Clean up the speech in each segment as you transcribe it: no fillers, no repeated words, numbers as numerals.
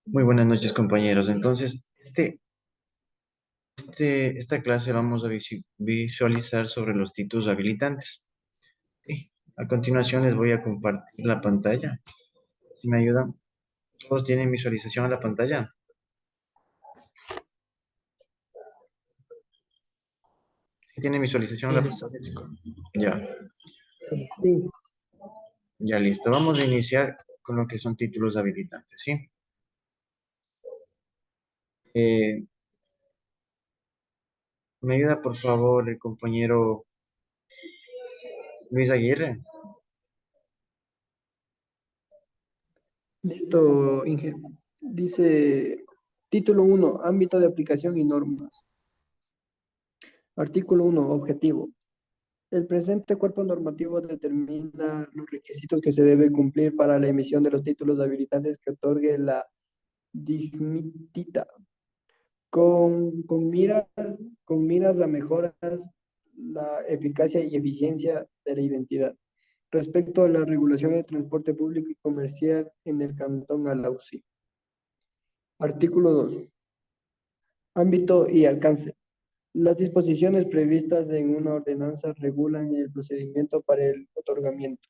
Muy buenas noches, compañeros. Entonces, esta clase vamos a visualizar sobre los títulos habilitantes. Sí. A continuación les voy a compartir la pantalla. Si me ayudan, ¿todos tienen visualización a la pantalla? ¿Sí tienen visualización a Sí, la listo. pantalla, chicos? Ya, Sí, ya listo. Vamos a iniciar con lo que son títulos habilitantes, ¿sí? Eh, ¿Me ayuda, por favor, el compañero Luis Aguirre? listo, Inge. Dice, título 1, ámbito de aplicación y normas. Artículo 1, objetivo. El presente cuerpo normativo determina los requisitos que se debe cumplir para la emisión de los títulos habilitantes que otorgue la Digmitita, con miras a mejorar la eficacia y eficiencia de la identidad. Respecto a la regulación de transporte público y comercial en el Cantón Alausí. Artículo 2. Ámbito y alcance. Las disposiciones previstas en una ordenanza regulan el procedimiento para el otorgamiento,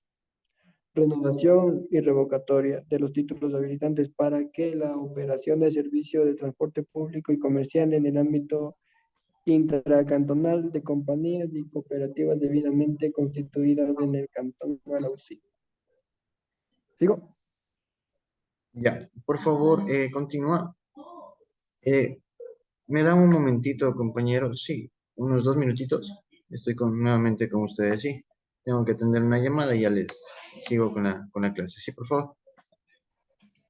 renovación y revocatoria de los títulos habilitantes para que la operación de servicio de transporte público y comercial en el ámbito intracantonal de compañías y cooperativas debidamente constituidas en el Cantón Alausí. ¿Sigo? Ya, por favor, continúa. Eh, ¿Me dan un momentito, compañero? Sí, unos 2 minutitos. Estoy nuevamente con ustedes, sí. Tengo que atender una llamada y ya les sigo con la clase. Sí, por favor.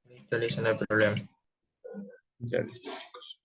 Listo, listo, no hay problema. Ya listo, chicos.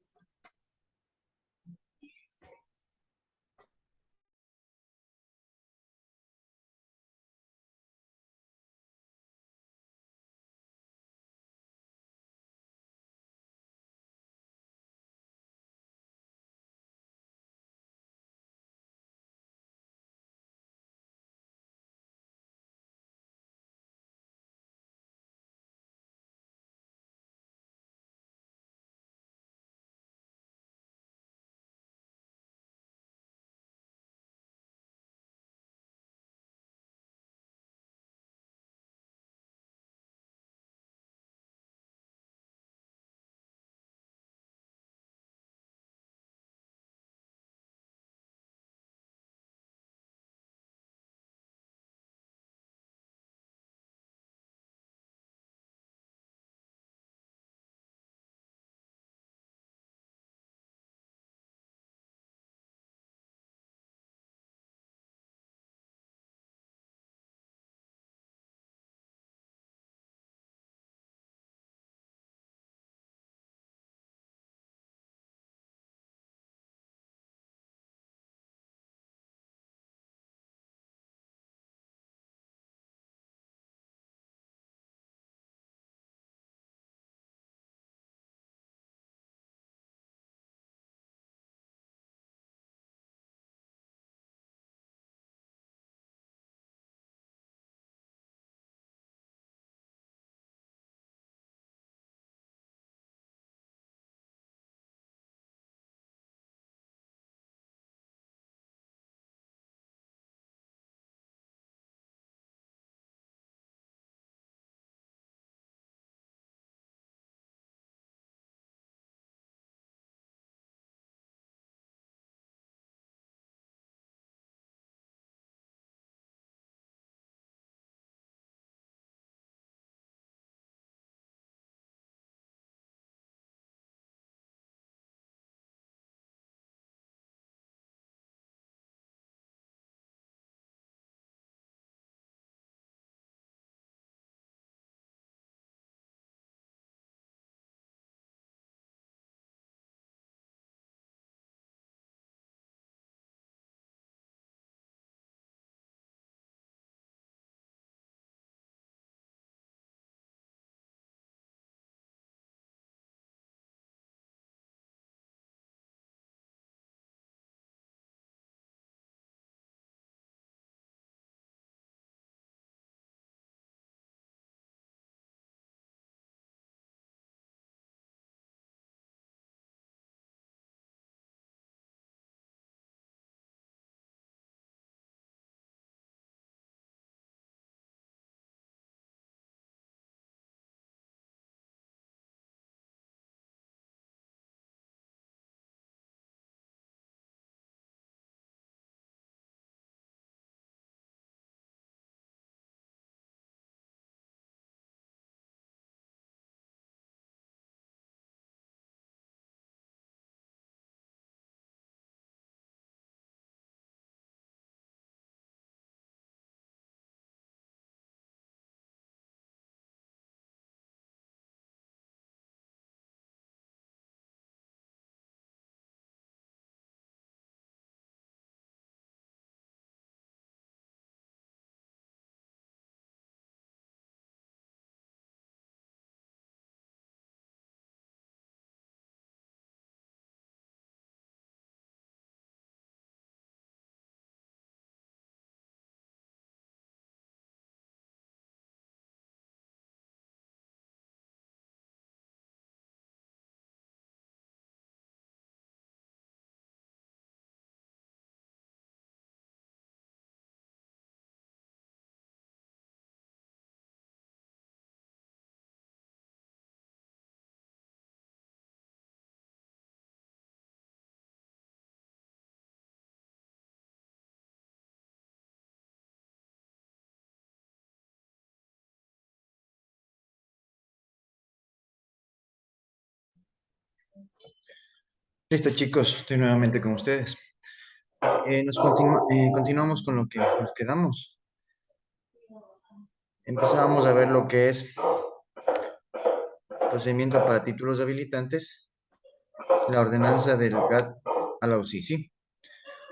Listo, chicos, estoy nuevamente con ustedes. Continuamos con lo que nos quedamos. Empezábamos a ver lo que es procedimiento para títulos habilitantes, la ordenanza del GAT a la UCI, ¿sí?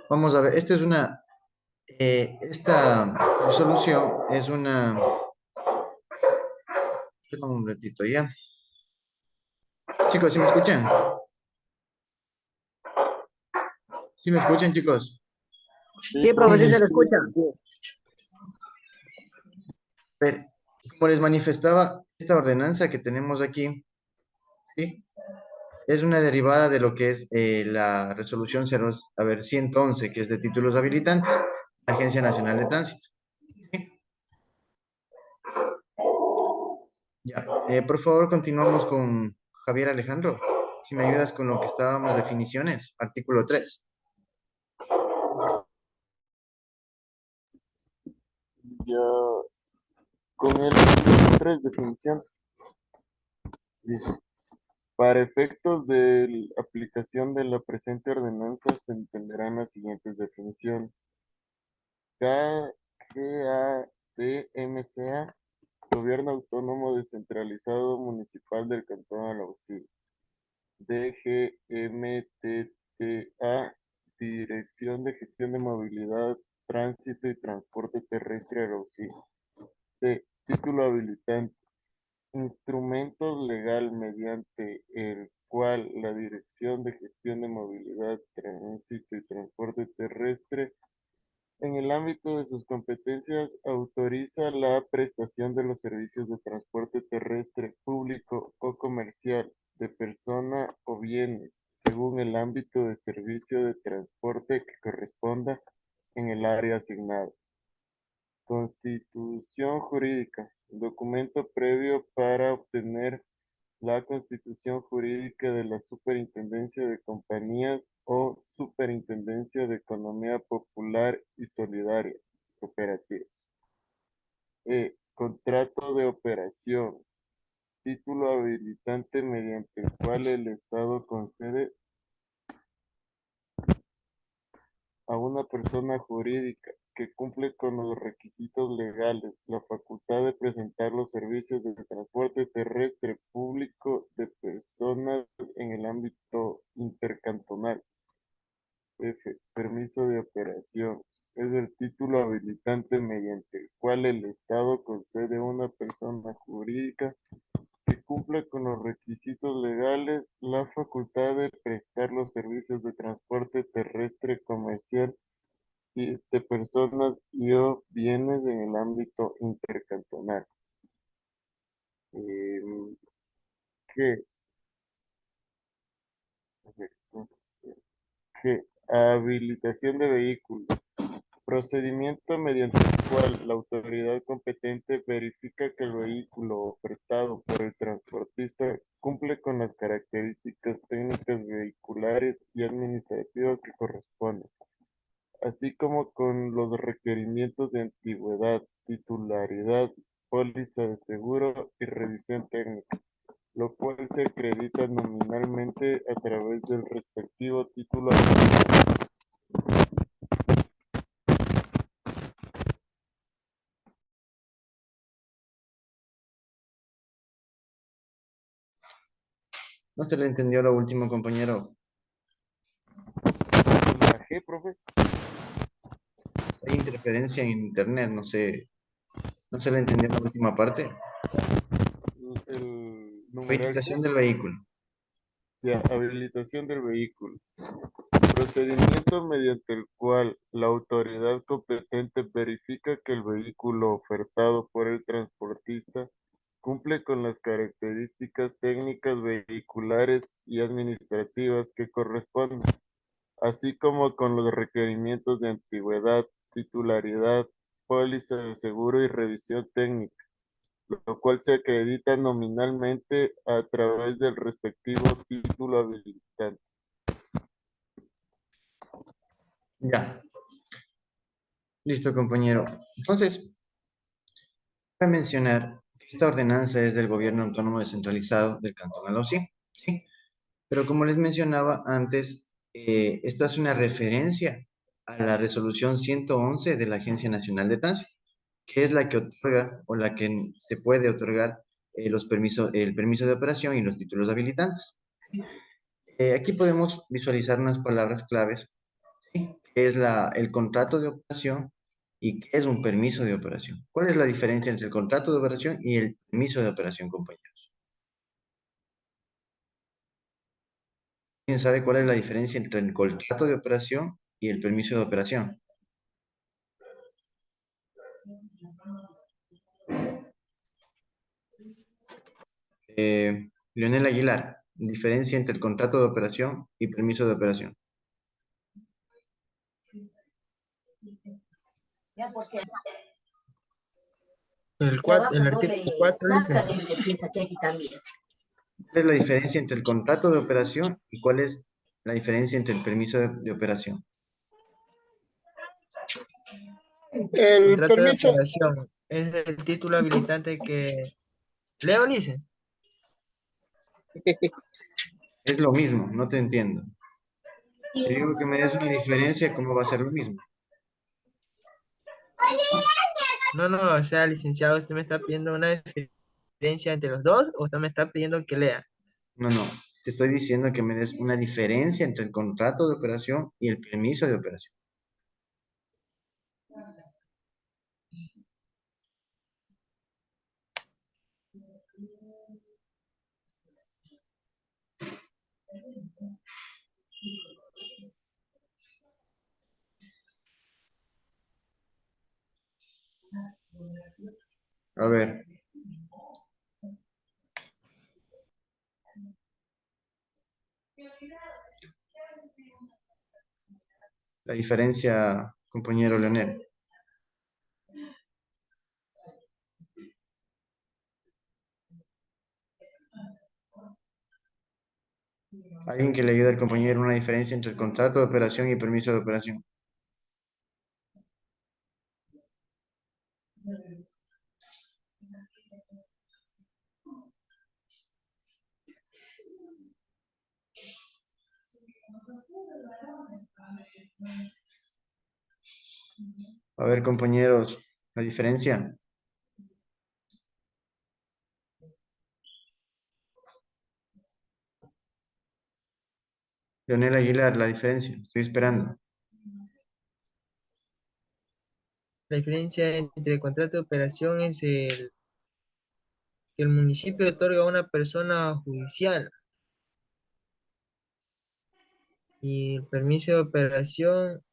Vamos a ver, esta resolución es una, perdón un ratito ya. Chicos, ¿sí me escuchan? ¿Sí me escuchan, chicos? Sí, profe, sí se le escucha. Pero, como les manifestaba, esta ordenanza que tenemos aquí, ¿sí? Es una derivada de lo que es la resolución 111, que es de títulos habilitantes, la Agencia Nacional de Tránsito. ¿Sí? Ya, por favor, continuamos con Javier Alejandro. Si me ayudas con lo que estábamos, definiciones, artículo 3. Ya con el 3 definición, dice, para efectos de la aplicación de la presente ordenanza se entenderán las siguientes definiciones. GATMCA, Gobierno Autónomo Descentralizado Municipal del Cantón Alausí. DGMTTA, Dirección de Gestión de Movilidad, Tránsito y Transporte Terrestre Alausí. C. Título habilitante. Instrumento legal mediante el cual la Dirección de Gestión de Movilidad, Tránsito y Transporte Terrestre, en el ámbito de sus competencias, autoriza la prestación de los servicios de transporte terrestre público o comercial de persona o bienes, según el ámbito de servicio de transporte que corresponda en el área asignada. Constitución jurídica, documento previo para obtener la constitución jurídica de la Superintendencia de Compañías o Superintendencia de Economía Popular y Solidaria, cooperativa. Contrato de operación, título habilitante mediante el cual el Estado concede a una persona jurídica que cumple con los requisitos legales la facultad de presentar los servicios de transporte terrestre público de personas en el ámbito intercantonal. F. Permiso de operación. Es el título habilitante mediante el cual el Estado concede a una persona jurídica que cumple con los requisitos legales la facultad de prestar los servicios de transporte terrestre comercial y de personas y o bienes en el ámbito intercantonal. G. G. Habilitación de vehículos. Procedimiento mediante el cual la autoridad competente verifica que el vehículo ofertado por el transportista cumple con las características técnicas vehiculares y administrativas que corresponden, así como con los requerimientos de antigüedad, titularidad, póliza de seguro y revisión técnica, lo cual se acredita nominalmente a través del respectivo título. No se le entendió lo último, compañero. La G, profe. Hay interferencia en internet, no sé. No se le entendió la última parte. El numeral Habilitación G. del vehículo. Ya, habilitación del vehículo. Procedimiento mediante el cual la autoridad competente verifica que el vehículo ofertado por el transportista cumple con las características técnicas vehiculares y administrativas que corresponden, así como con los requerimientos de antigüedad, titularidad, póliza de seguro y revisión técnica, lo cual se acredita nominalmente a través del respectivo título habilitante. Ya. Listo, compañero. Entonces, voy a mencionar que esta ordenanza es del Gobierno Autónomo Descentralizado del Cantón Alausí. ¿Sí? Pero como les mencionaba antes, esto hace una referencia a la resolución 111 de la Agencia Nacional de Tránsito, que es la que otorga o la que se puede otorgar el permiso de operación y los títulos habilitantes. Aquí podemos visualizar unas palabras claves, ¿sí? Que es el contrato de operación y qué es un permiso de operación. ¿Cuál es la diferencia entre el contrato de operación y el permiso de operación, compañeros? ¿Quién sabe cuál es la diferencia entre el contrato de operación y el permiso de operación? Leonel Aguilar, diferencia entre el contrato de operación y permiso de operación. Ya, porque El artículo 4 dice, que piensa que aquí también. ¿Cuál es la diferencia entre el contrato de operación y cuál es la diferencia entre el permiso de operación? El contrato de permiso, operación es el título habilitante que... Leo dice. Es lo mismo, no te entiendo. Si digo que me des una diferencia, ¿cómo va a ser lo mismo? No, no, o sea, licenciado, usted me está pidiendo una diferencia entre los dos o usted me está pidiendo que lea. No, no. Te estoy diciendo que me des una diferencia entre el contrato de operación y el permiso de operación. A ver. La diferencia, compañero Leonel. Alguien que le ayude al compañero una diferencia entre el contrato de operación y permiso de operación. A ver, compañeros, la diferencia. Leonel Aguilar, la diferencia. Estoy esperando. La diferencia entre el contrato de operación es que el municipio otorga a una persona judicial y el permiso de operación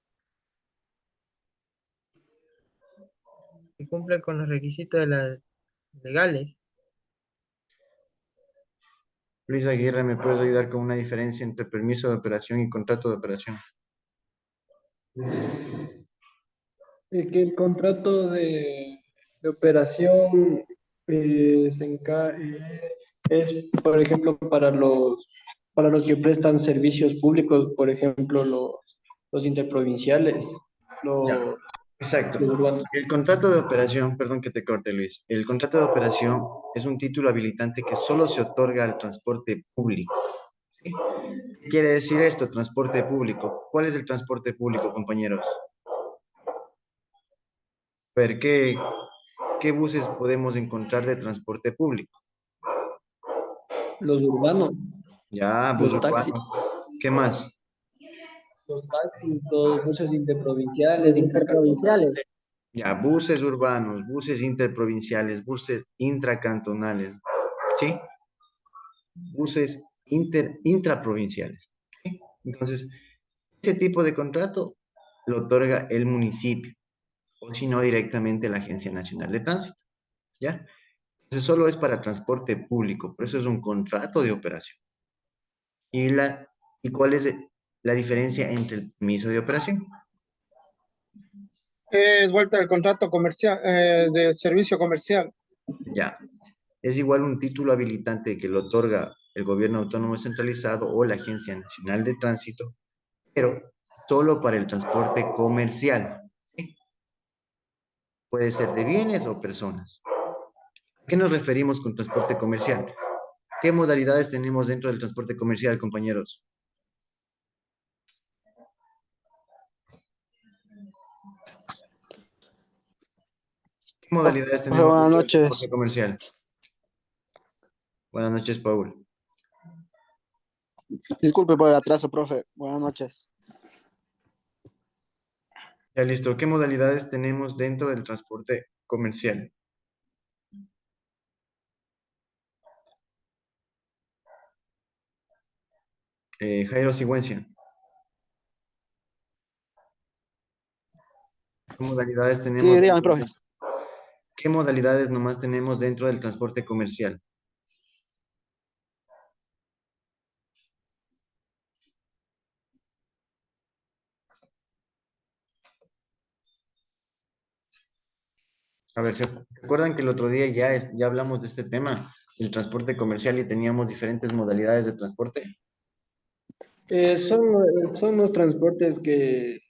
que cumple con los requisitos de las legales. Luis Aguirre, ¿me puedes ayudar con una diferencia entre permiso de operación y contrato de operación? Es que el contrato de operación es, por ejemplo, para los que prestan servicios públicos, por ejemplo, los interprovinciales, Ya, los, exacto. los urbanos. El contrato de operación, perdón que te corte, Luis. El contrato de operación es un título habilitante que solo se otorga al transporte público. ¿Sí? ¿Qué quiere decir esto, transporte público? ¿Cuál es el transporte público, compañeros? Ver, ¿qué buses podemos encontrar de transporte público? Los urbanos, Ya, bus los taxis, urbano. ¿Qué más? los buses Los interprovinciales, interprovinciales. intercantonales. Ya, buses urbanos, buses interprovinciales, buses intracantonales, ¿sí? Buses intraprovinciales. ¿Sí? Entonces, ese tipo de contrato lo otorga el municipio, o si no, directamente la Agencia Nacional de Tránsito, ¿ya? Entonces, solo es para transporte público, por eso es un contrato de operación. ¿Y cuál es la diferencia entre el permiso de operación? es vuelta al contrato comercial, de servicio comercial. Ya, es igual un título habilitante que lo otorga el gobierno autónomo centralizado o la Agencia Nacional de Tránsito, pero solo para el transporte comercial. ¿Sí? Puede ser de bienes o personas. ¿A qué nos referimos con transporte comercial? ¿Qué modalidades tenemos dentro del transporte comercial, compañeros? ¿Qué modalidades tenemos Buenas dentro del transporte noches. comercial? Buenas noches, Paul. Disculpe por el atraso, profe. Buenas noches. Ya listo. ¿Qué modalidades tenemos dentro del transporte comercial? Jairo Sigüenza. ¿Qué modalidades Sí, tenemos dígame, dentro profe. ¿Qué modalidades nomás tenemos dentro del transporte comercial? A ver, ¿se acuerdan que el otro día ya hablamos de este tema, el transporte comercial, y teníamos diferentes modalidades de transporte? Son los transportes que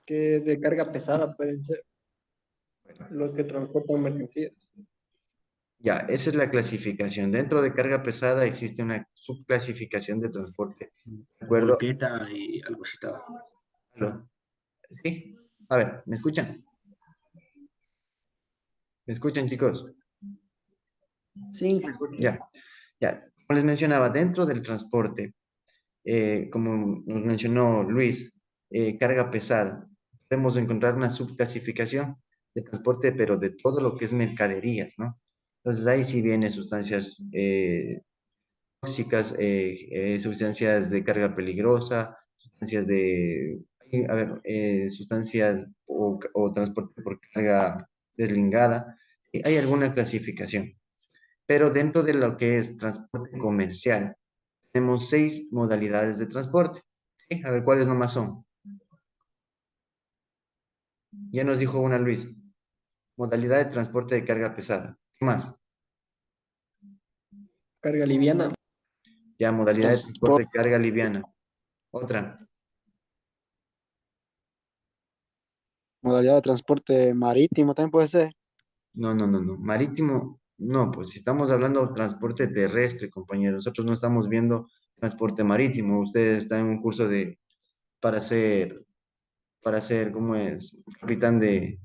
de carga pesada pueden ser los que transportan mercancías. Ya, esa es la clasificación. Dentro de carga pesada existe una subclasificación de transporte. ¿De acuerdo? Volqueta y algo así estaba. ¿Aló? ¿Sí? A ver, ¿me escuchan? ¿Me escuchan, chicos? Sí, ¿Me escuchan? Ya, ya. Como les mencionaba, dentro del transporte, como nos mencionó Luis, carga pesada, podemos encontrar una subclasificación de transporte, pero de todo lo que es mercaderías, ¿no? Entonces ahí sí vienen sustancias tóxicas, sustancias de carga peligrosa, sustancias sustancias o transporte por carga deslingada. Sí, hay alguna clasificación, pero dentro de lo que es transporte comercial, tenemos 6 modalidades de transporte. ¿Sí? A ver, ¿cuáles nomás son? Ya nos dijo una Luis. Modalidad de transporte de carga pesada. ¿Qué más? carga liviana, Ya, modalidad de transporte Transporte, de carga liviana. Otra. modalidad de transporte marítimo también puede ser. No, no, no, no. Marítimo, no, pues si estamos hablando de transporte terrestre, compañeros. Nosotros no estamos viendo transporte marítimo. Ustedes están en un curso para ser, ¿cómo es? Capitán de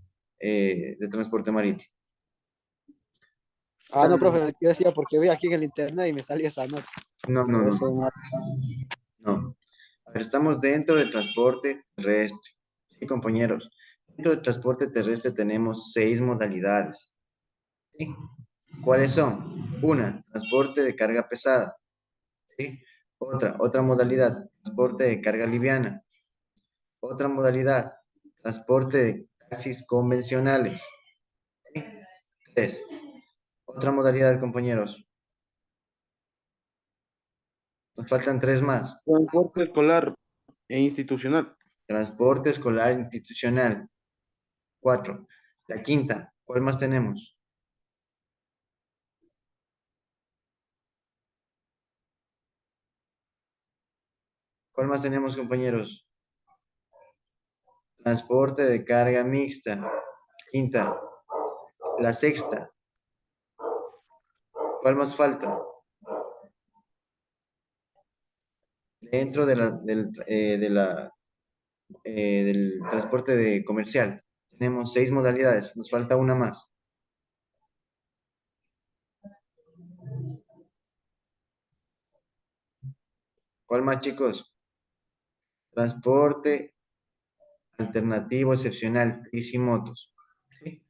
transporte marítimo. Ah, no, Están- profe, yo decía porque vi aquí en el internet y me salió esa nota. no, no, Por no, eso, no. A ver, estamos dentro del transporte terrestre. Sí, compañeros. Dentro del transporte terrestre tenemos 6 modalidades. ¿Sí? ¿Cuáles son? Una, transporte de carga pesada. ¿Sí? Otra modalidad, transporte de carga liviana. Otra modalidad, transporte de taxis convencionales. ¿Sí? Tres. Otra modalidad, compañeros. Nos faltan 3 más. Transporte escolar e institucional. Transporte escolar institucional. 4. La quinta, ¿cuál más tenemos? ¿Cuál más tenemos, compañeros? Transporte de carga mixta. Quinta. La sexta, ¿cuál más falta? Dentro del transporte comercial. Tenemos 6 modalidades, nos falta una más. ¿Cuál más, chicos? Transporte alternativo excepcional, bici motos. ¿Sí?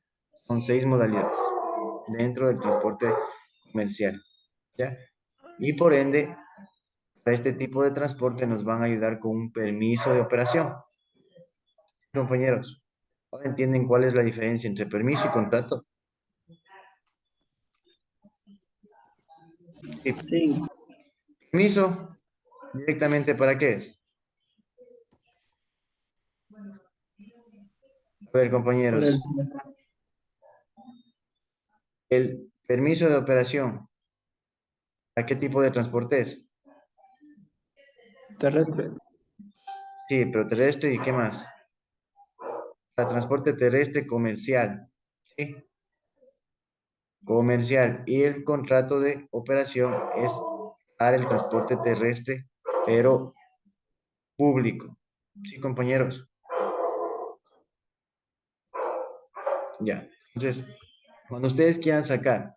Son 6 modalidades dentro del transporte comercial. ¿Ya? Y por ende, para este tipo de transporte nos van a ayudar con un permiso de operación. Compañeros, ¿ahora entienden cuál es la diferencia entre permiso y contrato? Sí, sí, permiso, directamente ¿para qué es? A ver, para compañeros, el permiso de operación, ¿para qué tipo de transporte es? terrestre, Sí, pero terrestre y ¿qué más? Para transporte terrestre comercial. ¿Sí? comercial y el contrato de operación es para el transporte terrestre, pero público. Sí, compañeros. Ya. Entonces, cuando ustedes quieran sacar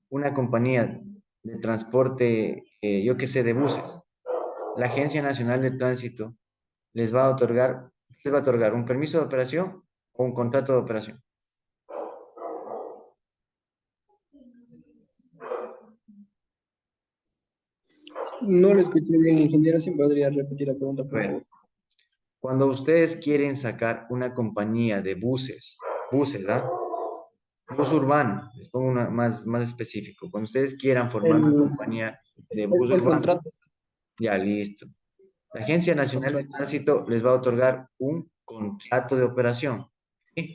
una compañía de transporte, yo qué sé, de buses, la Agencia Nacional de Tránsito les va a otorgar un permiso de operación o un contrato de operación. No lo escuché bien, ingeniero, si podría repetir la pregunta, A por ver, favor. cuando ustedes quieren sacar una compañía de buses, ¿ah? Bus urbano, les pongo una más específico. Cuando ustedes quieran formar una El, compañía de el, bus el urbano, contrato, ya listo. La Agencia el Nacional de contrato. Tránsito les va a otorgar un contrato de operación, ¿sí?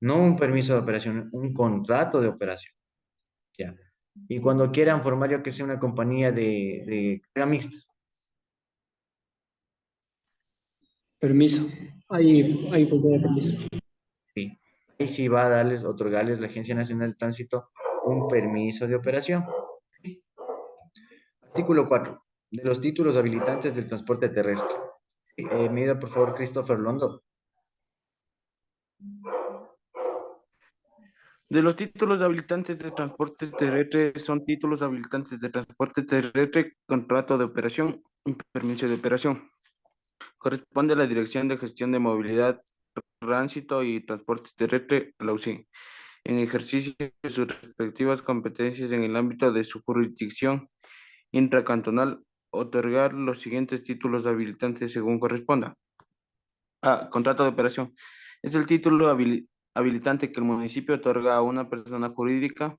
No un permiso de operación, un contrato de operación, ya. Y cuando quieran formar, yo que sé, una compañía de carga mixta, Permiso. Ahí funciona el permiso. sí. Ahí sí va a otorgarles la Agencia Nacional de Tránsito un permiso de operación. Artículo 4. De los títulos habilitantes del transporte terrestre. Mida, por favor, Christopher Londo. De los títulos habilitantes de transporte terrestre son títulos habilitantes de transporte terrestre, contrato de operación y permiso de operación. Corresponde a la Dirección de Gestión de Movilidad, Tránsito y Transporte Terrestre, la UCI, en ejercicio de sus respectivas competencias en el ámbito de su jurisdicción intracantonal, otorgar los siguientes títulos habilitantes según corresponda. A. Contrato de operación. Es el título habilitante que el municipio otorga a una persona jurídica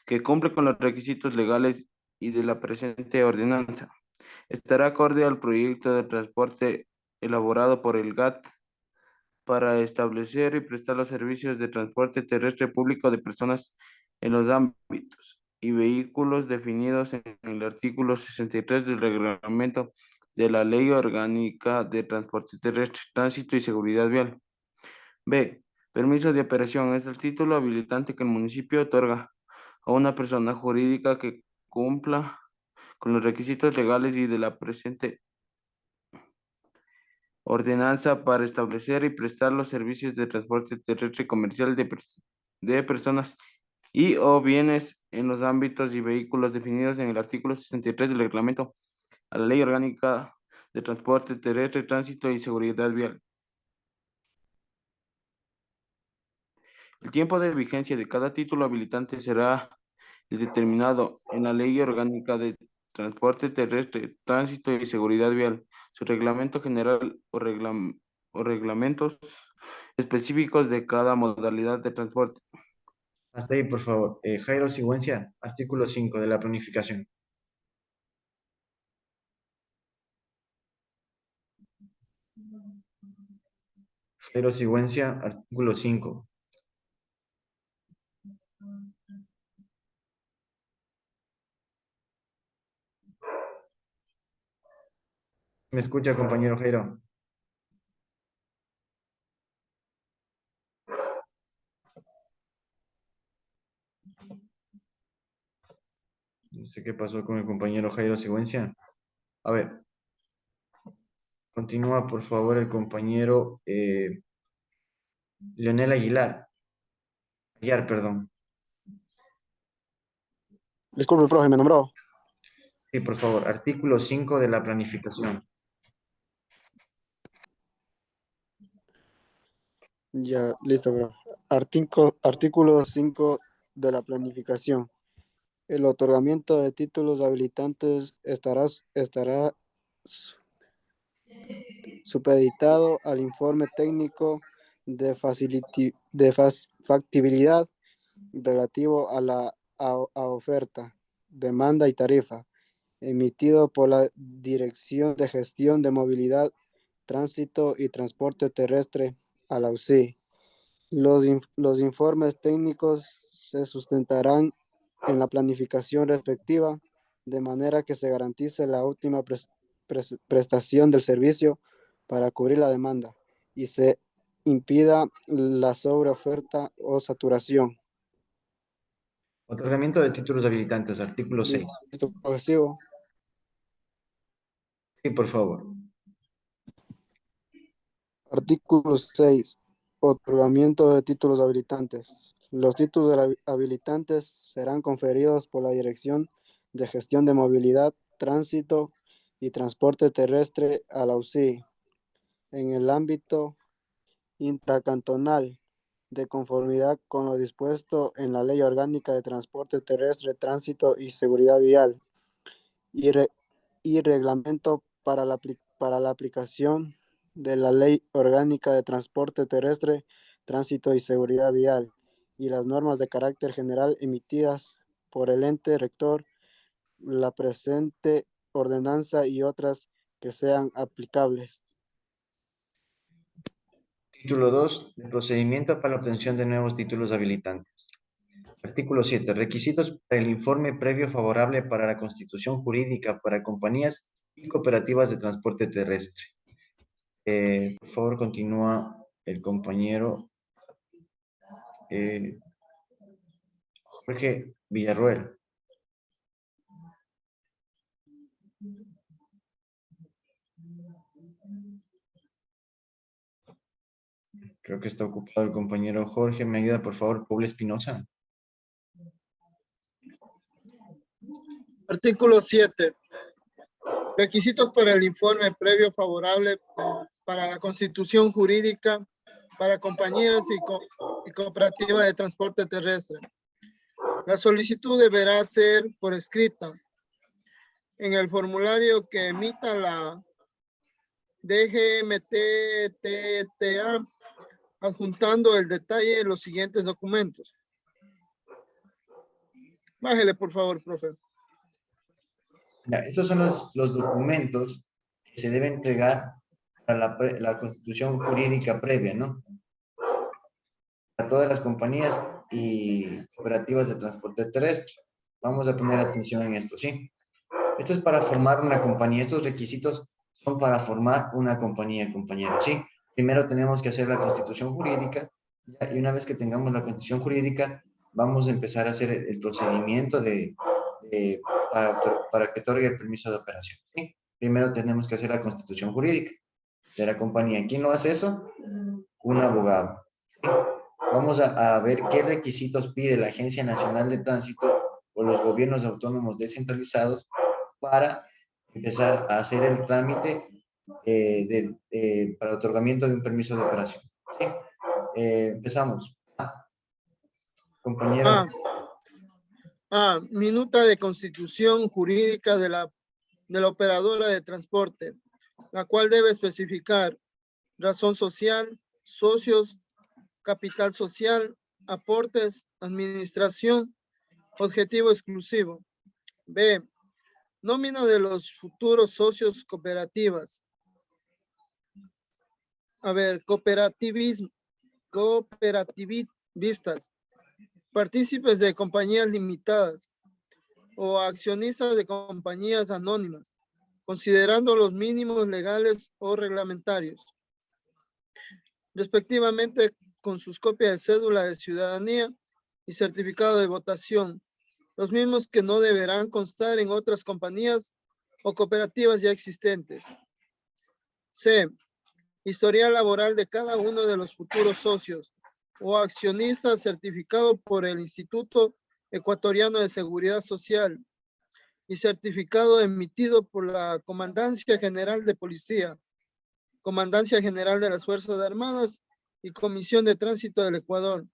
que cumple con los requisitos legales y de la presente ordenanza. Estará acorde al proyecto de transporte elaborado por el GAT para establecer y prestar los servicios de transporte terrestre público de personas en los ámbitos y vehículos definidos en el artículo 63 del reglamento de la Ley Orgánica de Transporte Terrestre, Tránsito y Seguridad Vial. B. Permiso de operación. Es el título habilitante que el municipio otorga a una persona jurídica que cumpla con los requisitos legales y de la presente ordenanza para establecer y prestar los servicios de transporte terrestre comercial de personas y o bienes en los ámbitos y vehículos definidos en el artículo 63 del reglamento a la Ley Orgánica de Transporte Terrestre, Tránsito y Seguridad Vial. El tiempo de vigencia de cada título habilitante será determinado en la Ley Orgánica de Transporte Terrestre, Tránsito y Seguridad Vial, su reglamento general o reglamentos específicos de cada modalidad de transporte. Hasta ahí, por favor. Jairo Sigüenza, artículo 5 de la planificación. Jairo Sigüenza, artículo 5. ¿Me escucha, compañero Jairo? No sé qué pasó con el compañero Jairo Sigüenza. A ver, continúa, por favor, el compañero Leonel Aguilar, perdón. Disculpe, profe, me nombró. Sí, por favor, artículo 5 de la planificación. Ya, listo, profe. Artículo 5 de la planificación. El otorgamiento de títulos habilitantes estará supeditado al informe técnico de factibilidad relativo a oferta, demanda y tarifa, emitido por la Dirección de Gestión de Movilidad, Tránsito y Transporte Terrestre, a la UCI. Los informes técnicos se sustentarán en la planificación respectiva, de manera que se garantice la óptima prestación del servicio para cubrir la demanda y se impida la sobreoferta o saturación. Otorgamiento de títulos habilitantes, artículo 6. Listo, progresivo. Sí, por favor. Artículo 6. Otorgamiento de títulos habilitantes. Los títulos habilitantes serán conferidos por la Dirección de Gestión de Movilidad, Tránsito y Transporte Terrestre a la UCI en el ámbito intracantonal, de conformidad con lo dispuesto en la Ley Orgánica de Transporte Terrestre, Tránsito y Seguridad Vial y reglamento para la aplicación de la Ley Orgánica de Transporte Terrestre, Tránsito y Seguridad Vial y las normas de carácter general emitidas por el ente rector, la presente ordenanza y otras que sean aplicables. Título 2. De procedimiento para la obtención de nuevos títulos habilitantes. Artículo 7. Requisitos para el informe previo favorable para la constitución jurídica para compañías y cooperativas de transporte terrestre. Por favor, continúa el compañero Jorge Villarroel. Creo que está ocupado el compañero Jorge. ¿Me ayuda, por favor, Paul Espinosa? Artículo 7. Requisitos para el informe previo favorable para la constitución jurídica para compañías y cooperativas de transporte terrestre. La solicitud deberá ser por escrita en el formulario que emita la DGMTTA, adjuntando el detalle de los siguientes documentos. Bájele, por favor, profe. Ya, estos son los documentos que se deben entregar para la constitución jurídica previa, ¿no? A todas las compañías y cooperativas de transporte terrestre. Vamos a poner atención en esto, ¿sí? Esto es para formar una compañía. Estos requisitos son para formar una compañía, compañeros, ¿sí? Primero tenemos que hacer la constitución jurídica, ¿ya? Y una vez que tengamos la constitución jurídica, vamos a empezar a hacer el procedimiento para que otorgue el permiso de operación, ¿sí? Primero tenemos que hacer la constitución jurídica de la compañía. ¿Quién lo hace eso? Un abogado. ¿Sí? Vamos a ver qué requisitos pide la Agencia Nacional de Tránsito o los gobiernos autónomos descentralizados para empezar a hacer el trámite para otorgamiento de un permiso de operación. ¿Sí? Empezamos. Compañero. Minuta de constitución jurídica de la operadora de transporte, la cual debe especificar razón social, socios, capital social, aportes, administración, objetivo exclusivo. B. Nómina de los futuros socios cooperativas. Cooperativistas, partícipes de compañías limitadas o accionistas de compañías anónimas, considerando los mínimos legales o reglamentarios, respectivamente con sus copias de cédula de ciudadanía y certificado de votación, los mismos que no deberán constar en otras compañías o cooperativas ya existentes. C. Historial laboral de cada uno de los futuros socios o accionistas certificado por el Instituto Ecuatoriano de Seguridad Social y certificado emitido por la Comandancia General de Policía, Comandancia General de las Fuerzas Armadas y Comisión de Tránsito del Ecuador,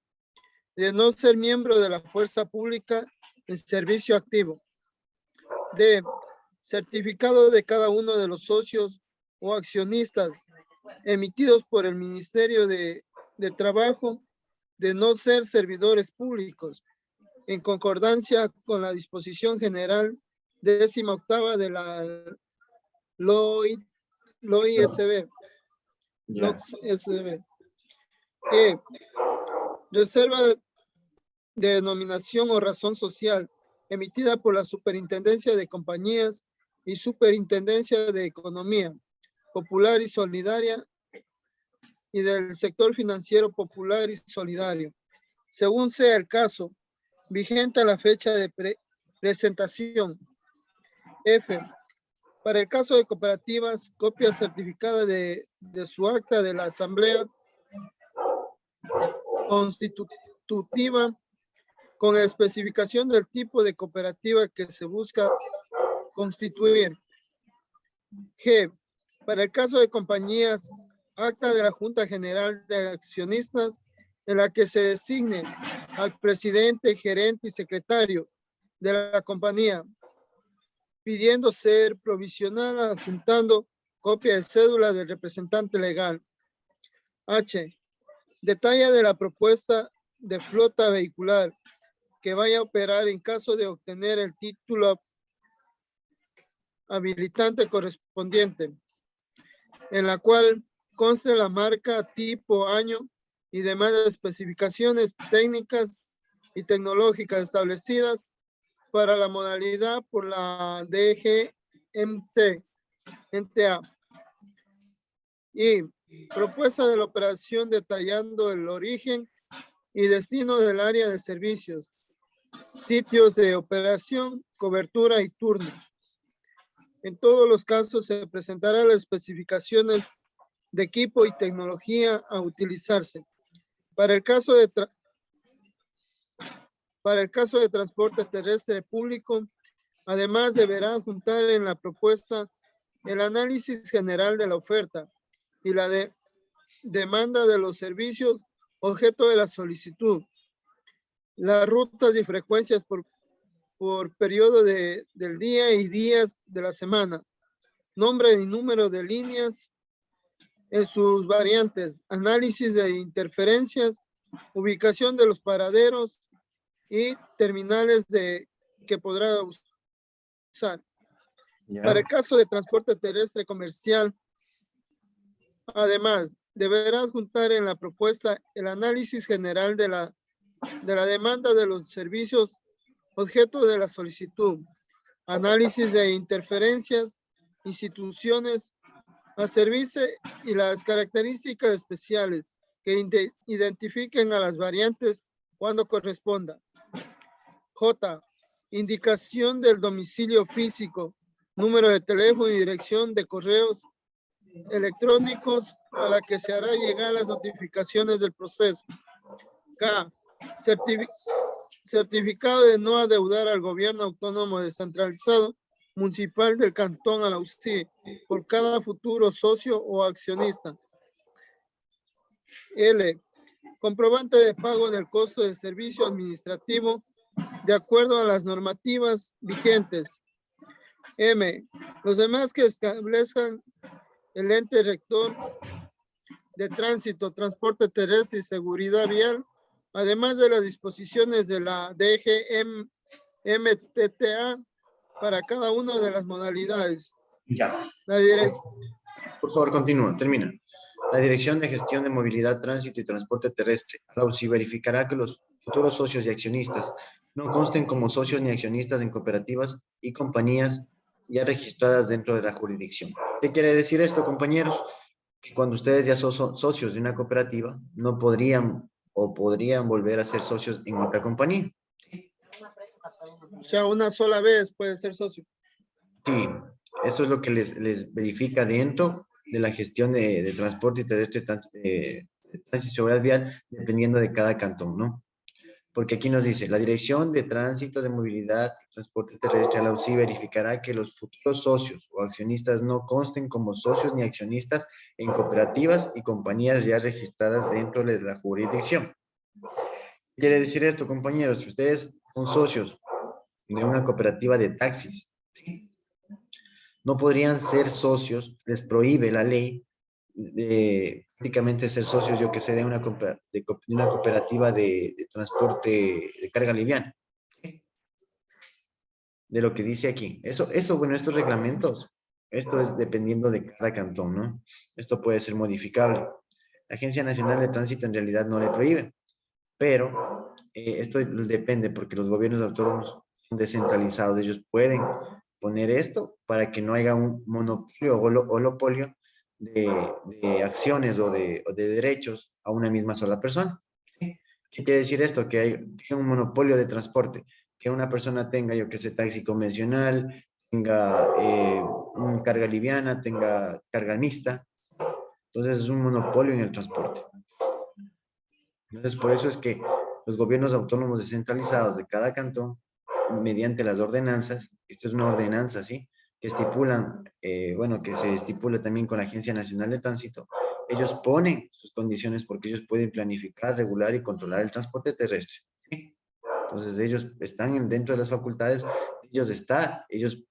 de no ser miembro de la fuerza pública en servicio activo. D. Certificado de cada uno de los socios o accionistas emitidos por el Ministerio de Trabajo de no ser servidores públicos, en concordancia con la disposición general 18ª de la LOISB. E. Reserva de denominación o razón social emitida por la Superintendencia de Compañías y Superintendencia de Economía Popular y Solidaria y del sector financiero popular y solidario, según sea el caso, vigente a la fecha de presentación. F. Para el caso de cooperativas, copia certificada de su acta de la asamblea constitutiva con especificación del tipo de cooperativa que se busca constituir. G. Para el caso de compañías, acta de la Junta General de Accionistas en la que se designe al presidente, gerente y secretario de la compañía, pidiendo ser provisional adjuntando copia de cédula del representante legal. H. Detalle de la propuesta de flota vehicular que vaya a operar en caso de obtener el título habilitante correspondiente, en la cual conste la marca, tipo, año y demás especificaciones técnicas y tecnológicas establecidas para la modalidad por la DGMT-NTA. Y propuesta de la operación detallando el origen y destino del área de servicios, sitios de operación, cobertura y turnos. En todos los casos se presentarán las especificaciones de equipo y tecnología a utilizarse. Para el caso de transporte terrestre público, además deberán juntar en la propuesta el análisis general de la oferta y la demanda de los servicios objeto de la solicitud, las rutas y frecuencias por periodo del día y días de la semana, nombre y número de líneas en sus variantes, análisis de interferencias, ubicación de los paraderos y terminales que podrá usar. Ya. Para el caso de transporte terrestre comercial, además, deberá juntar en la propuesta el análisis general de la demanda de los servicios objeto de la solicitud, análisis de interferencias, instituciones a servicio y las características especiales que identifiquen a las variantes cuando corresponda. J. Indicación del domicilio físico, número de teléfono y dirección de correos electrónicos a la que se hará llegar las notificaciones del proceso. K. Certificado de no adeudar al gobierno autónomo descentralizado municipal del cantón Alausí por cada futuro socio o accionista. L. Comprobante de pago del costo de servicio administrativo de acuerdo a las normativas vigentes. M. Los demás que establezcan el ente rector de tránsito, transporte terrestre y seguridad vial, además de las disposiciones de la DGMTTA para cada una de las modalidades. Ya. La dirección. Por favor, continúa, termina. La Dirección de Gestión de Movilidad, Tránsito y Transporte Terrestre, ALAUSI, verificará que los futuros socios y accionistas no consten como socios ni accionistas en cooperativas y compañías ya registradas dentro de la jurisdicción. ¿Qué quiere decir esto, compañeros? Que cuando ustedes ya son socios de una cooperativa, no podrían o podrían volver a ser socios en otra compañía. O sea, una sola vez puede ser socio. Sí, eso es lo que les verifica dentro de la gestión de transporte terrestre, tránsito y seguridad vial, dependiendo de cada cantón, ¿no? Porque aquí nos dice, la Dirección de Tránsito, de Movilidad y Transporte Terrestre, ALAUSI, verificará que los futuros socios o accionistas no consten como socios ni accionistas en cooperativas y compañías ya registradas dentro de la jurisdicción. Quiere decir esto, compañeros, si ustedes son socios de una cooperativa de taxis, no podrían ser socios, les prohíbe la ley de prácticamente ser socios, yo que sé, de una cooperativa de transporte de carga liviana. De lo que dice aquí. Bueno, estos reglamentos, esto es dependiendo de cada cantón, ¿no? Esto puede ser modificable. La Agencia Nacional de Tránsito en realidad no le prohíbe, pero esto depende porque los gobiernos autónomos son descentralizados. Ellos pueden poner esto para que no haya un monopolio o oligopolio de acciones o de derechos a una misma sola persona. ¿Sí? ¿Qué quiere decir esto? Que hay un monopolio de transporte, que una persona tenga, yo que sé, taxi convencional, tenga un carga liviana, tenga carga mixta. Entonces es un monopolio en el transporte. Entonces por eso es que los gobiernos autónomos descentralizados de cada cantón, mediante las ordenanzas, esto es una ordenanza, ¿sí? Que estipulan, bueno, que se estipula también con la Agencia Nacional de Tránsito, ellos ponen sus condiciones porque ellos pueden planificar, regular y controlar el transporte terrestre, ¿sí? Entonces ellos están dentro de las facultades, ellos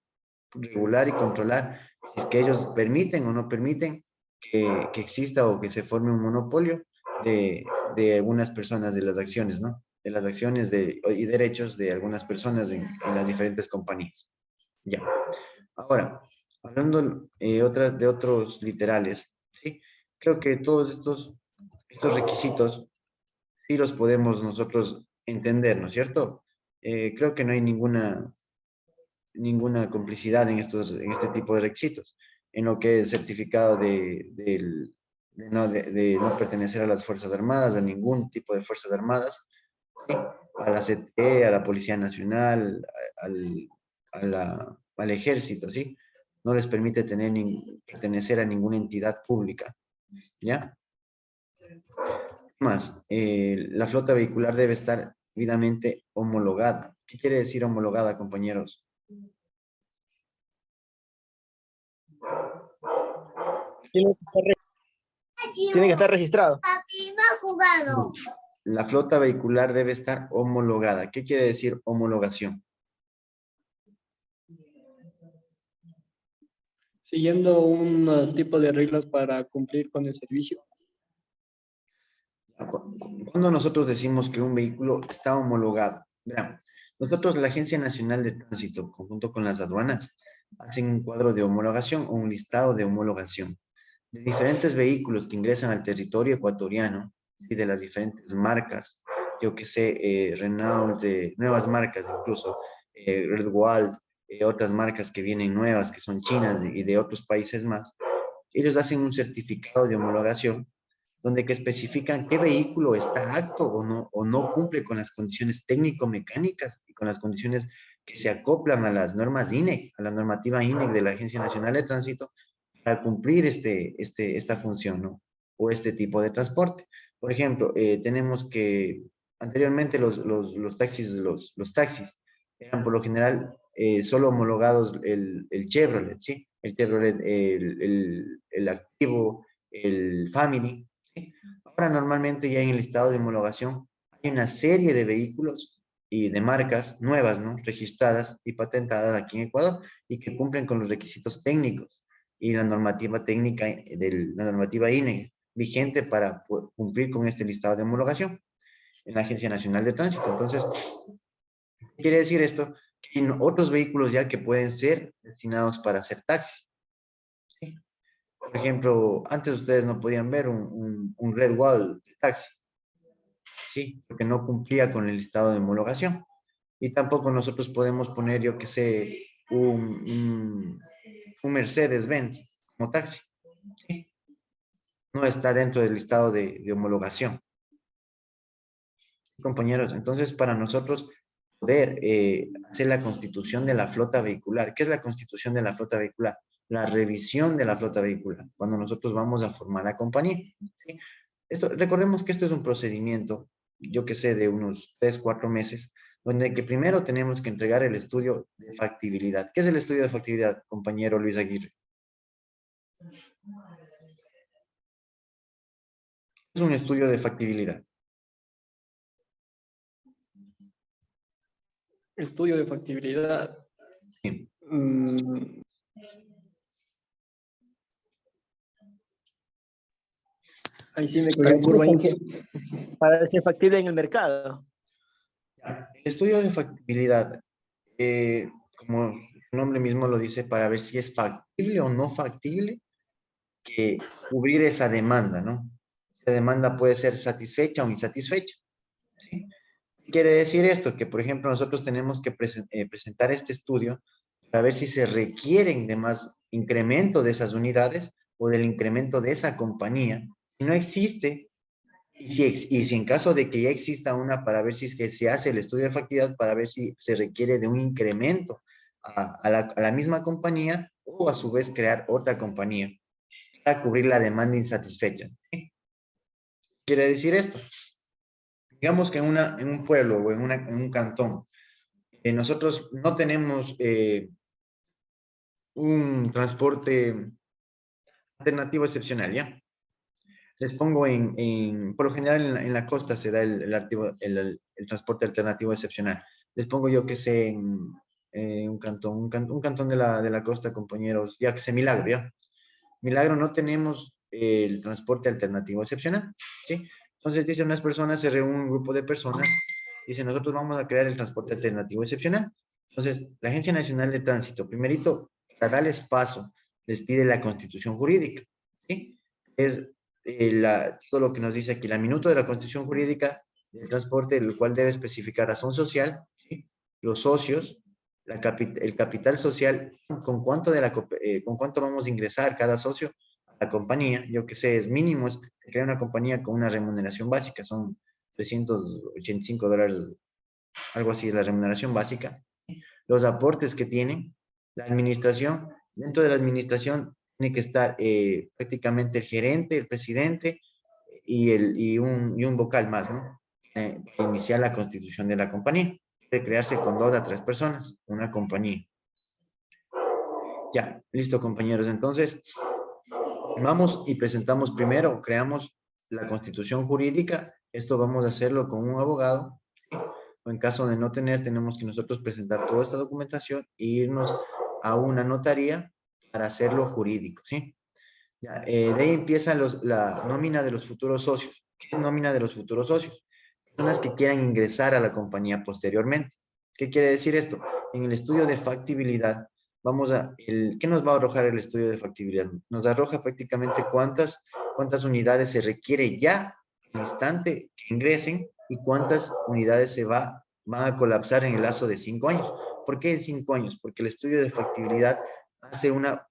regular y controlar, es que ellos permiten o no permiten que exista o que se forme un monopolio de algunas personas de las acciones, ¿no? De las acciones y derechos de algunas personas en las diferentes compañías. Ya. Ahora, hablando de otros literales, ¿sí? Creo que todos estos requisitos sí los podemos nosotros entender, ¿no es cierto? Creo que no hay ninguna complicidad en este tipo de requisitos, en lo que es certificado de no pertenecer a las Fuerzas Armadas, a ningún tipo de Fuerzas Armadas, ¿sí? A la CTE, a la Policía Nacional, al Ejército, ¿sí? No les permite pertenecer a ninguna entidad pública, ¿ya? Más, la flota vehicular debe estar debidamente homologada. ¿Qué quiere decir homologada, compañeros? Tiene que estar registrado. La flota vehicular debe estar homologada. ¿Qué quiere decir homologación? Siguiendo unos tipos de reglas para cumplir con el servicio. Cuando nosotros decimos que un vehículo está homologado, vean, nosotros, la Agencia Nacional de Tránsito, conjunto con las aduanas, hacen un cuadro de homologación o un listado de homologación de diferentes vehículos que ingresan al territorio ecuatoriano y de las diferentes marcas, yo que sé, Renault, de nuevas marcas incluso, Red Wall, otras marcas que vienen nuevas, que son chinas y de otros países más. Ellos hacen un certificado de homologación donde que especifican qué vehículo está apto o no cumple con las condiciones técnico-mecánicas y con las condiciones que se acoplan a las normas INEC, a la normativa INEC de la Agencia Nacional de Tránsito, para cumplir esta función, ¿no? O este tipo de transporte. Por ejemplo, tenemos que anteriormente los taxis eran por lo general solo homologados el Chevrolet, ¿sí? El Chevrolet, el Activo, el Family, ¿sí? Ahora normalmente ya en el listado de homologación hay una serie de vehículos y de marcas nuevas, ¿no? Registradas y patentadas aquí en Ecuador y que cumplen con los requisitos técnicos y la normativa técnica de la normativa INE vigente para cumplir con este listado de homologación en la Agencia Nacional de Tránsito. Entonces, ¿qué quiere decir esto? Que hay otros vehículos ya que pueden ser destinados para hacer taxis. ¿Sí? Por ejemplo, antes ustedes no podían ver un Red Wall de taxi, ¿sí? Porque no cumplía con el listado de homologación. Y tampoco nosotros podemos poner, yo que sé, un Mercedes-Benz como taxi. ¿Sí? No está dentro del listado de homologación. Compañeros, entonces para nosotros poder hacer la constitución de la flota vehicular. ¿Qué es la constitución de la flota vehicular? La revisión de la flota vehicular, cuando nosotros vamos a formar la compañía. ¿Sí? Recordemos que esto es un procedimiento, yo que sé, de unos 3, 4 meses, donde que primero tenemos que entregar el estudio de factibilidad. ¿Qué es el estudio de factibilidad, compañero Luis Aguirre? Es un estudio de factibilidad. Estudio de factibilidad. Sí. Ahí sí me quedé en curva. Para ser factible en el mercado. El estudio de factibilidad, como su nombre mismo lo dice, para ver si es factible o no factible que cubrir esa demanda, ¿no? Esa demanda puede ser satisfecha o insatisfecha. ¿Sí? Quiere decir esto, que por ejemplo nosotros tenemos que presentar este estudio para ver si se requieren de más incremento de esas unidades o del incremento de esa compañía. Si no existe Y si en caso de que ya exista una, para ver si es que se hace el estudio de factibilidad, para ver si se requiere de un incremento a la misma compañía o a su vez crear otra compañía para cubrir la demanda insatisfecha. ¿Sí? Quiere decir esto. Digamos que en un pueblo o en un cantón, nosotros no tenemos un transporte alternativo excepcional, ¿ya? Les pongo por lo general en la costa se da el transporte alternativo excepcional. Les pongo yo que sé un cantón, un cantón de la costa, compañeros, ya que sé Milagro, ¿ya? Milagro no tenemos el transporte alternativo excepcional, ¿sí? Entonces dicen unas personas, se reúne un grupo de personas, dicen nosotros vamos a crear el transporte alternativo excepcional. Entonces, la Agencia Nacional de Tránsito, primerito, para darles paso, les pide la constitución jurídica, ¿sí? Es todo lo que nos dice aquí, la minuta de la constitución jurídica del transporte, el cual debe especificar razón social, ¿sí? Los socios, el capital social, con cuánto vamos a ingresar cada socio a la compañía, yo que sé, es mínimo, es crear una compañía con una remuneración básica, son $385, algo así es la remuneración básica. Los aportes que tienen, la administración, dentro de la administración tiene que estar prácticamente el gerente, el presidente y un vocal más, ¿no? Para iniciar la constitución de la compañía. De crearse con 2 a 3 personas, una compañía. Ya, listo, compañeros. Entonces, vamos y presentamos primero, creamos la constitución jurídica. Esto vamos a hacerlo con un abogado. O en caso de no tener, tenemos que nosotros presentar toda esta documentación e irnos a una notaría para hacerlo jurídico, ¿sí? Ya, de ahí empieza la nómina de los futuros socios. ¿Qué es nómina de los futuros socios? Personas que quieran ingresar a la compañía posteriormente. ¿Qué quiere decir esto? En el estudio de factibilidad, ¿qué nos va a arrojar el estudio de factibilidad? Nos arroja prácticamente cuántas unidades se requiere ya al instante que ingresen y cuántas unidades van a colapsar en el lapso de 5 años. ¿Por qué en 5 años? Porque el estudio de factibilidad hace una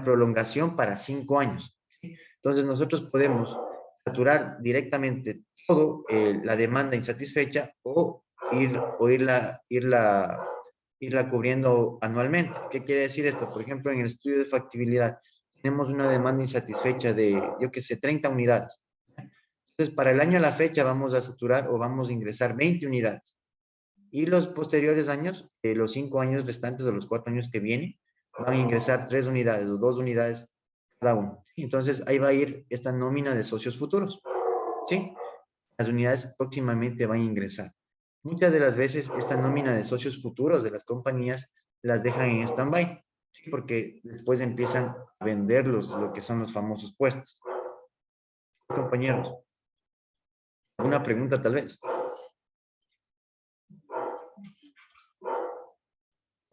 prolongación para 5 años. ¿Sí? Entonces nosotros podemos saturar directamente todo la demanda insatisfecha o irla cubriendo anualmente. ¿Qué quiere decir esto? Por ejemplo, en el estudio de factibilidad tenemos una demanda insatisfecha de, yo qué sé, 30 unidades. Entonces, para el año a la fecha vamos a saturar o vamos a ingresar 20 unidades. Y los posteriores años, los 5 años restantes o los 4 años que vienen, van a ingresar 3 unidades o 2 unidades cada uno. Entonces, ahí va a ir esta nómina de socios futuros. ¿Sí? Las unidades próximamente van a ingresar. Muchas de las veces esta nómina de socios futuros de las compañías las dejan en stand-by, ¿sí? Porque después empiezan a vender lo que son los famosos puestos. Compañeros, una pregunta tal vez.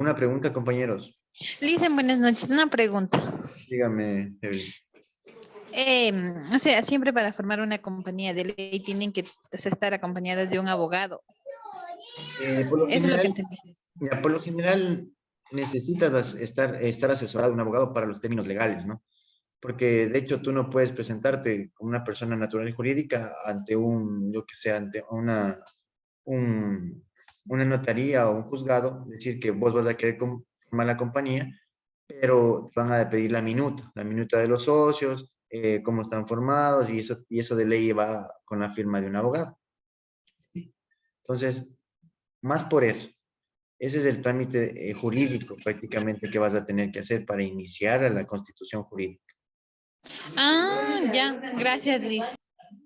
Una pregunta, compañeros. Listen, buenas noches. Una pregunta. Dígame, Evelyn. O sea, siempre para formar una compañía de ley tienen que estar acompañados de un abogado. Por lo Eso es lo que general, entendí. por lo general necesitas estar asesorado de un abogado para los términos legales, ¿no? Porque de hecho tú no puedes presentarte como una persona natural y jurídica ante yo que sé, ante una notaría o un juzgado, decir que vos vas a querer formar la compañía, pero te van a pedir la minuta de los socios, cómo están formados, y eso de ley va con la firma de un abogado. ¿Sí? Entonces, más por eso. Ese es el trámite jurídico prácticamente que vas a tener que hacer para iniciar a la constitución jurídica. Ah, ya. Gracias, Liz.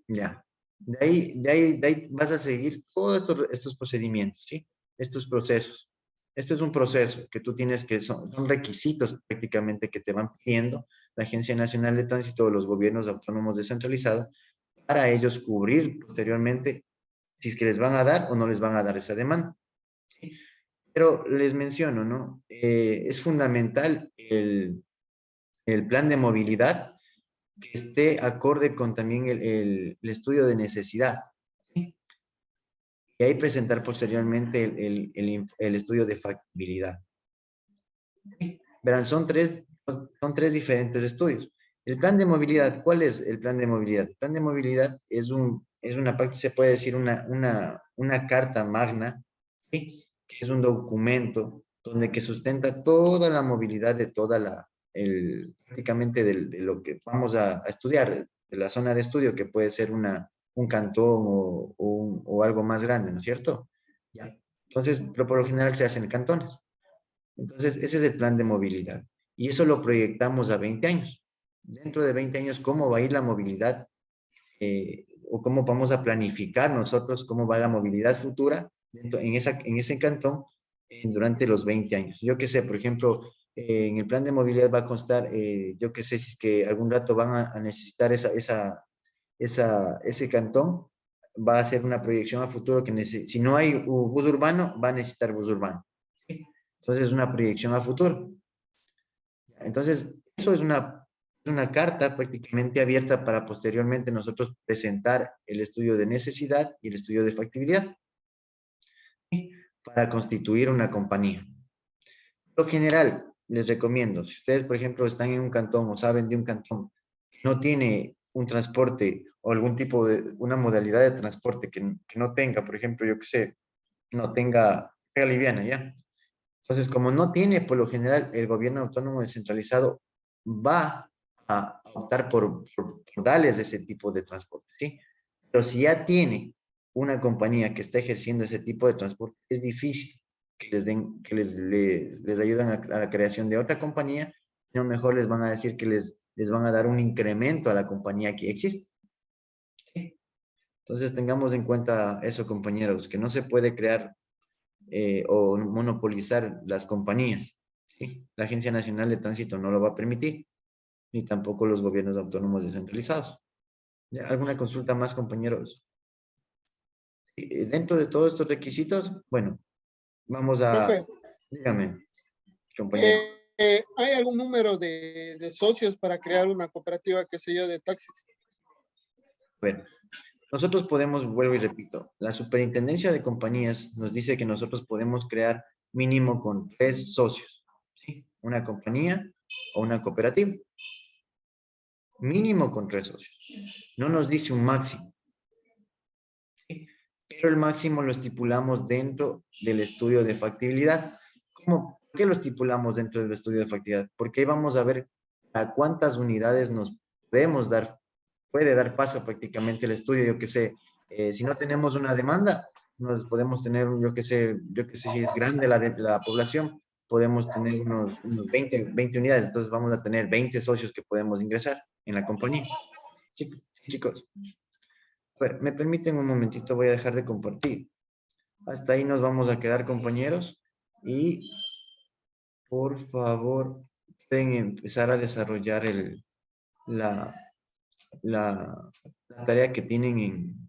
Ya. De ahí vas a seguir todos estos procedimientos, ¿sí? Estos procesos. Esto es un proceso que tú tienes son requisitos prácticamente que te van pidiendo la Agencia Nacional de Tránsito o los gobiernos autónomos descentralizados para ellos cubrir posteriormente si es que les van a dar o no les van a dar esa demanda. ¿Sí? Pero les menciono, ¿no? Es fundamental el plan de movilidad que esté acorde con también el estudio de necesidad. ¿Sí? Y ahí presentar posteriormente el estudio de factibilidad. ¿Sí? Verán, son tres diferentes estudios. El plan de movilidad, ¿cuál es el plan de movilidad? El plan de movilidad es es una, se puede decir una carta magna, ¿sí? Que es un documento donde que sustenta toda la movilidad de toda prácticamente de lo que vamos a estudiar, de la zona de estudio, que puede ser un cantón o algo más grande, ¿no es cierto? ¿Ya? Entonces, pero por lo general se hacen en cantones. Entonces, ese es el plan de movilidad. Y eso lo proyectamos a 20 años. Dentro de 20 años, ¿cómo va a ir la movilidad? O cómo vamos a planificar nosotros cómo va la movilidad futura en ese cantón durante los 20 años. Yo qué sé, por ejemplo, en el plan de movilidad va a constar, yo qué sé, si es que algún rato van a necesitar ese cantón, va a ser una proyección a futuro que si no hay bus urbano, va a necesitar bus urbano. ¿Sí? Entonces, es una proyección a futuro. Entonces, eso es una carta prácticamente abierta para posteriormente nosotros presentar el estudio de necesidad y el estudio de factibilidad, ¿sí? Para constituir una compañía. Por lo general, les recomiendo, si ustedes, por ejemplo, están en un cantón o saben de un cantón que no tiene un transporte o algún tipo de, una modalidad de transporte que no tenga, por ejemplo, yo qué sé, no tenga carga liviana, ¿ya? Entonces, como no tiene, por lo general, el gobierno autónomo descentralizado va a optar por darles ese tipo de transporte, ¿sí? Pero si ya tiene una compañía que está ejerciendo ese tipo de transporte, es difícil que les den, que les ayuden a la creación de otra compañía, no mejor les van a decir que les van a dar un incremento a la compañía que existe. ¿Sí? Entonces, tengamos en cuenta eso, compañeros, que no se puede crear o monopolizar las compañías. ¿Sí? La Agencia Nacional de Tránsito no lo va a permitir, ni tampoco los gobiernos autónomos descentralizados. ¿Ya? ¿Alguna consulta más, compañeros? Dentro de todos estos requisitos, bueno, vamos a... Profe, Dígame, compañero. ¿hay algún número de socios para crear una cooperativa, qué sé yo, de taxis? Bueno, nosotros podemos, vuelvo y repito, la superintendencia de compañías nos dice que nosotros podemos crear mínimo con 3 socios, ¿sí? Una compañía o una cooperativa. Mínimo con 3 socios. No nos dice un máximo. ¿Sí? Pero el máximo lo estipulamos dentro del estudio de factibilidad. ¿Cómo? ¿Por qué lo estipulamos dentro del estudio de factibilidad? Porque ahí vamos a ver a cuántas unidades nos podemos dar, puede dar paso prácticamente el estudio. Yo que sé, si no tenemos una demanda, nos podemos tener, yo que sé si es grande la población, podemos tener unos 20 unidades. Entonces vamos a tener 20 socios que podemos ingresar en la compañía. Chicos, a ver, me permiten un momentito, voy a dejar de compartir. Hasta ahí nos vamos a quedar, compañeros. Y por favor, pueden empezar a desarrollar la tarea que tienen